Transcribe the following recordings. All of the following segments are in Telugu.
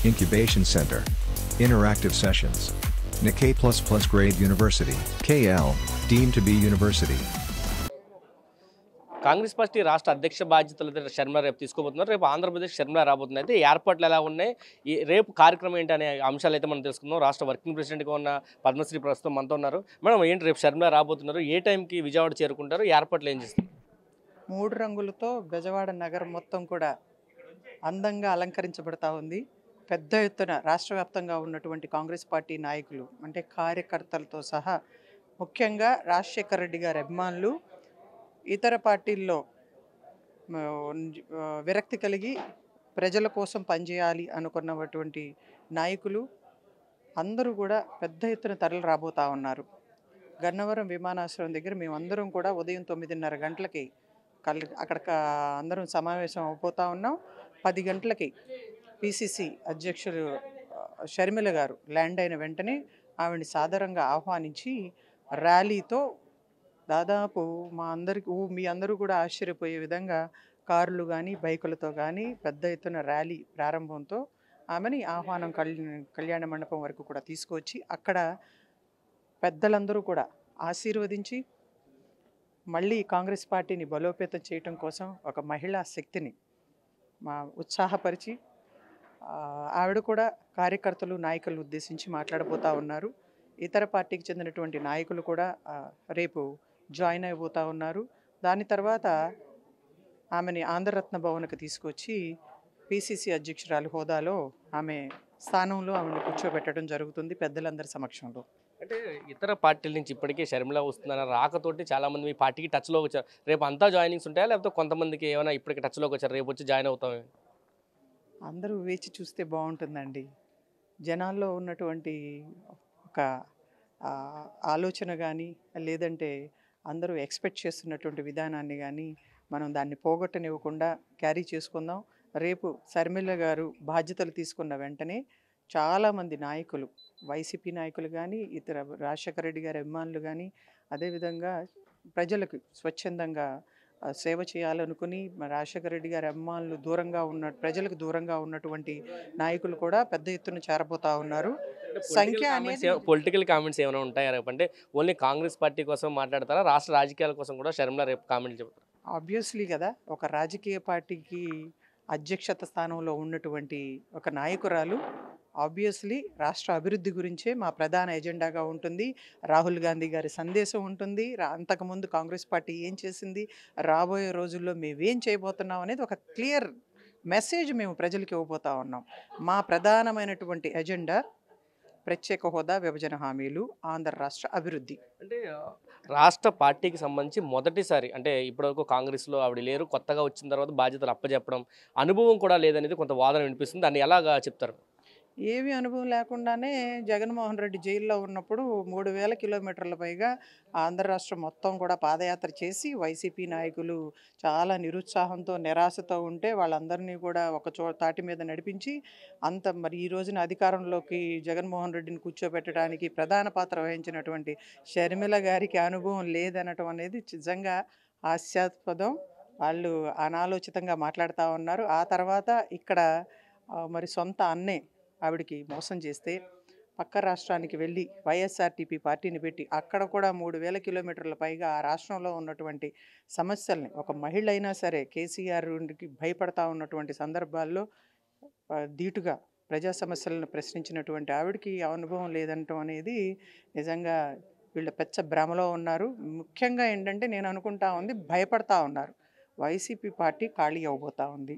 Incubation Center. Interactive sessions. Nikkei++ Grade University, KL, deemed to be university. Congress party రాష్ట్ర అధ్యక్ష బాధ్యతలు అయితే షర్మిల రేపు తీసుకోబోతున్నారు. రేపు ఆంధ్రప్రదేశ్ షర్మిల రాబోతుంది. అయితే ఏర్పాట్లు ఎలా ఉన్నాయి, ఈ రేపు కార్యక్రమం ఏంటి అనే అంశాలు అయితే మనం తెలుసుకుందాం. రాష్ట్ర వర్కింగ్ ప్రెసిడెంట్గా ఉన్న పద్మశ్రీ ప్రస్తుతం మనతో ఉన్నారు. మేడం, ఏంటి రేపు షర్మిల రాబోతున్నారు, ఏ టైంకి విజయవాడ చేరుకుంటారు, ఏర్పాట్లు ఏం చేస్తారు? 3 రంగులతో బెజవాడ నగరం మొత్తం కూడా అందంగా అలంకరించబడతా ఉంది. పెద్ద ఎత్తున రాష్ట్ర వ్యాప్తంగా ఉన్నటువంటి కాంగ్రెస్ పార్టీ నాయకులు అంటే కార్యకర్తలతో సహా, ముఖ్యంగా రాజశేఖర రెడ్డి గారి అభిమానులు, ఇతర పార్టీల్లో విరక్తి కలిగి ప్రజల కోసం పనిచేయాలి అనుకున్నటువంటి నాయకులు అందరూ కూడా పెద్ద ఎత్తున తరలి రాబోతూ ఉన్నారు. గన్నవరం విమానాశ్రయం దగ్గర మేమందరం కూడా ఉదయం 9:30 గంటలకి అక్కడ అందరం సమావేశం అయిపోతూ ఉన్నాం. 10 గంటలకి పిసిసి అధ్యక్షులు షర్మిల గారు ల్యాండ్ అయిన వెంటనే ఆవిడని సాదరంగా ఆహ్వానించి ర్యాలీతో దాదాపు మీ అందరూ కూడా ఆశ్చర్యపోయే విధంగా కార్లు కానీ బైకులతో కానీ పెద్ద ఎత్తున ర్యాలీ ప్రారంభంతో ఆమెని ఆహ్వానం కళ్యాణ మండపం వరకు కూడా తీసుకొచ్చి అక్కడ పెద్దలందరూ కూడా ఆశీర్వదించి మళ్ళీ కాంగ్రెస్ పార్టీని బలోపేతం చేయటం కోసం ఒక మహిళా శక్తిని ఉత్సాహపరిచి ఆవిడ కూడా కార్యకర్తలు నాయకులను ఉద్దేశించి మాట్లాడబోతూ ఉన్నారు. ఇతర పార్టీకి చెందినటువంటి నాయకులు కూడా రేపు జాయిన్ అయిపోతూ ఉన్నారు. దాని తర్వాత ఆమెని ఆంధ్రరత్న భవన్కి తీసుకొచ్చి పిసిసి అధ్యక్షురాలు హోదాలో ఆమె స్థానంలో ఆమెను కూర్చోబెట్టడం జరుగుతుంది పెద్దలందరి సమక్షంలో. అంటే ఇతర పార్టీల నుంచి ఇప్పటికే షర్మిల వస్తుందన్న రాకతోటి చాలామంది మీ పార్టీకి టచ్లోకి వచ్చారు. రేపు అంతా జాయినింగ్స్ ఉంటాయా, లేకపోతే కొంతమందికి ఏమైనా ఇప్పటికి టచ్లోకి వచ్చారు, రేపు వచ్చి జాయిన్ అవుతామే? అందరూ వేచి చూస్తే బాగుంటుందండి. జనాల్లో ఉన్నటువంటి ఒక ఆలోచన కానీ, లేదంటే అందరూ ఎక్స్పెక్ట్ చేస్తున్నటువంటి విధానాన్ని కానీ మనం దాన్ని పోగొట్టనివ్వకుండా క్యారీ చేసుకుందాం. రేపు షర్మిల గారు బాధ్యతలు తీసుకున్న వెంటనే చాలామంది నాయకులు, వైసీపీ నాయకులు కానీ, ఇతర రాజశేఖర రెడ్డి గారి అభిమానులు కానీ, అదేవిధంగా ప్రజలకు స్వచ్ఛందంగా సేవ చేయాలనుకుని రాజశేఖర రెడ్డి గారి అభిమానులు ప్రజలకు దూరంగా ఉన్నటువంటి నాయకులు కూడా పెద్ద ఎత్తున చేరబోతా ఉన్నారు. సంఖ్య పొలిటికల్ కామెంట్స్ ఏమైనా ఉంటాయా రేపు? అంటే ఓన్లీ కాంగ్రెస్ పార్టీ కోసం మాట్లాడతారా, రాష్ట్ర రాజకీయాల కోసం కూడా షర్మిల రేపు కామెంట్లు చెబుతారు? ఆబ్వియస్లీ కదా, ఒక రాజకీయ పార్టీకి అధ్యక్షత స్థానంలో ఉన్నటువంటి ఒక నాయకురాలు ఆబ్వియస్లీ రాష్ట్ర అభివృద్ధి గురించే మా ప్రధాన ఎజెండాగా ఉంటుంది. రాహుల్ గాంధీ గారి సందేశం ఉంటుంది. అంతకుముందు కాంగ్రెస్ పార్టీ ఏం చేసింది, రాబోయే రోజుల్లో మేమేం చేయబోతున్నాం అనేది ఒక క్లియర్ మెసేజ్ మేము ప్రజలకు ఇవ్వబోతా ఉన్నాం. మా ప్రధానమైనటువంటి ఎజెండా ప్రత్యేక హోదా, విభజన హామీలు, ఆంధ్ర రాష్ట్ర అభివృద్ధి. అంటే రాష్ట్ర పార్టీకి సంబంధించి మొదటిసారి అంటే ఇప్పటివరకు కాంగ్రెస్లో ఆవిడ లేరు, కొత్తగా వచ్చిన తర్వాత బాధ్యతలు అప్పచెప్పడం, అనుభవం కూడా లేదనేది కొంత వాదన వినిపిస్తుంది. దాన్ని ఎలాగా చెప్తారు? ఏమీ అనుభవం లేకుండానే జగన్మోహన్ రెడ్డి జైల్లో ఉన్నప్పుడు 3000 కిలోమీటర్ల పైగా ఆంధ్ర రాష్ట్రం మొత్తం కూడా పాదయాత్ర చేసి వైసీపీ నాయకులు చాలా నిరుత్సాహంతో, నిరాశతో ఉంటే వాళ్ళందరినీ కూడా ఒక తాటి మీద నడిపించి మరి ఈ రోజున అధికారంలోకి జగన్మోహన్ రెడ్డిని కూర్చోబెట్టడానికి ప్రధాన పాత్ర వహించినటువంటి షర్మిల గారికి అనుభవం లేదనటం అనేది నిజంగా హాస్యాస్పదం. వాళ్ళు అనాలోచితంగా మాట్లాడుతూ ఉన్నారు. ఆ తర్వాత ఇక్కడ మరి సొంత అన్నే ఆవిడికి మోసం చేస్తే పక్క రాష్ట్రానికి వెళ్ళి వైఎస్ఆర్టీపీ పార్టీని పెట్టి అక్కడ కూడా 3000 కిలోమీటర్ల పైగా ఆ రాష్ట్రంలో ఉన్నటువంటి సమస్యల్ని, ఒక మహిళ అయినా సరే కేసీఆర్కి భయపడతా ఉన్నటువంటి సందర్భాల్లో ధీటుగా ప్రజా సమస్యలను ప్రశ్నించినటువంటి ఆవిడికి అనుభవం లేదంటం అనేది నిజంగా వీళ్ళ పెద్ద భ్రమలో ఉన్నారు. ముఖ్యంగా ఏంటంటే నేను అనుకుంటా ఉంది, భయపడతా ఉన్నారు. వైసీపీ పార్టీ ఖాళీ అవ్వబోతూ ఉంది.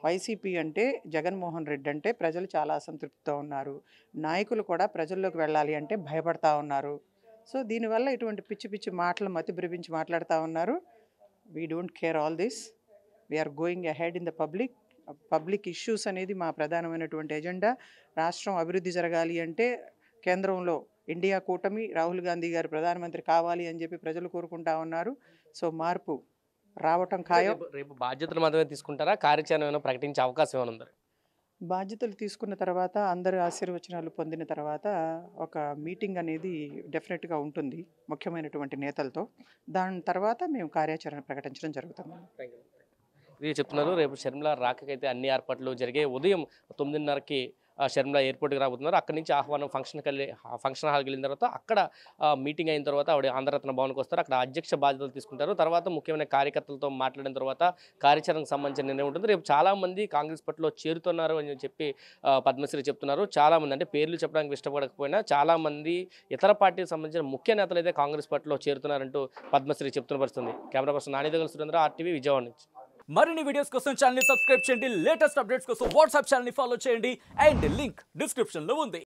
వైసీపీ అంటే జగన్మోహన్ రెడ్డి అంటే ప్రజలు చాలా అసంతృప్తితో ఉన్నారు. నాయకులు కూడా ప్రజల్లోకి వెళ్ళాలి అంటే భయపడతా ఉన్నారు. సో దీనివల్ల ఇటువంటి పిచ్చి పిచ్చి మాటలు మతి భ్రమించి మాట్లాడుతూ ఉన్నారు. We don't care all this. We are going ahead in the public issues అనేది మా ప్రధానమైనటువంటి ఎజెండా. రాష్ట్రం అభివృద్ధి జరగాలి అంటే కేంద్రంలో ఇండియా కూటమి, రాహుల్ గాంధీ గారు ప్రధానమంత్రి కావాలి అని చెప్పి ప్రజలు కోరుకుంటా ఉన్నారు. సో మార్పు రావటం ఖాయం. రేపు బాధ్యతలు మాత్రమే తీసుకుంటారా, కార్యాచరణ ఏమైనా ప్రకటించే అవకాశం ఏమైనా ఉందా? బాధ్యతలు తీసుకున్న తర్వాత, అందరి ఆశీర్వచనాలు పొందిన తర్వాత ఒక మీటింగ్ అనేది డెఫినెట్గా ఉంటుంది ముఖ్యమైనటువంటి నేతలతో. దాని తర్వాత మేము కార్యాచరణ ప్రకటించడం జరుగుతుంది. ఇది చెప్తున్నారు. రేపు షర్మిల రాకకైతే అన్ని ఏర్పాట్లు జరిగాయి. ఉదయం 9:30కి షర్మిల ఎయిర్పోర్ట్కి రాబోతున్నారు. అక్కడి నుంచి ఆహ్వానం ఫంక్షన్ హాల్కి వెళ్ళిన తర్వాత అక్కడ మీటింగ్ అయిన తర్వాత ఆవిడ ఆంధ్రరత్న భవన్కి వస్తారు. అక్కడ అధ్యక్ష బాధ్యతలు తీసుకుంటారు. తర్వాత ముఖ్యమైన కార్యకర్తలతో మాట్లాడిన తర్వాత కార్యాచరణకు సంబంధించిన నిర్ణయం ఉంటుంది. రేపు చాలామంది కాంగ్రెస్ పార్టీలో చేరుతున్నారు అని చెప్పి పద్మశ్రీ చెప్తున్నారు. చాలామంది అంటే పేర్లు చెప్పడానికి ఇష్టపడకపోయినా చాలామంది ఇతర పార్టీకి సంబంధించిన ముఖ్య నేతలు అయితే కాంగ్రెస్ పార్టీలో చేరుతున్నారంటూ పద్మశ్రీ చెప్తున్న పరిస్థితుంది. కెమెరా పర్సన్ నాని దగ్గర సురేంద్ర, RTV, విజయవాడ నుంచి. మరిన్ని వీడియోస్ కోసం ఛానల్ ని సబ్స్క్రైబ్ చేయండి. లేటెస్ట్ అప్డేట్స్ కోసం వాట్సాప్ ఛానల్ ని ఫాలో చేయండి. అండ్ లింక్ డిస్క్రిప్షన్ లో ఉంది.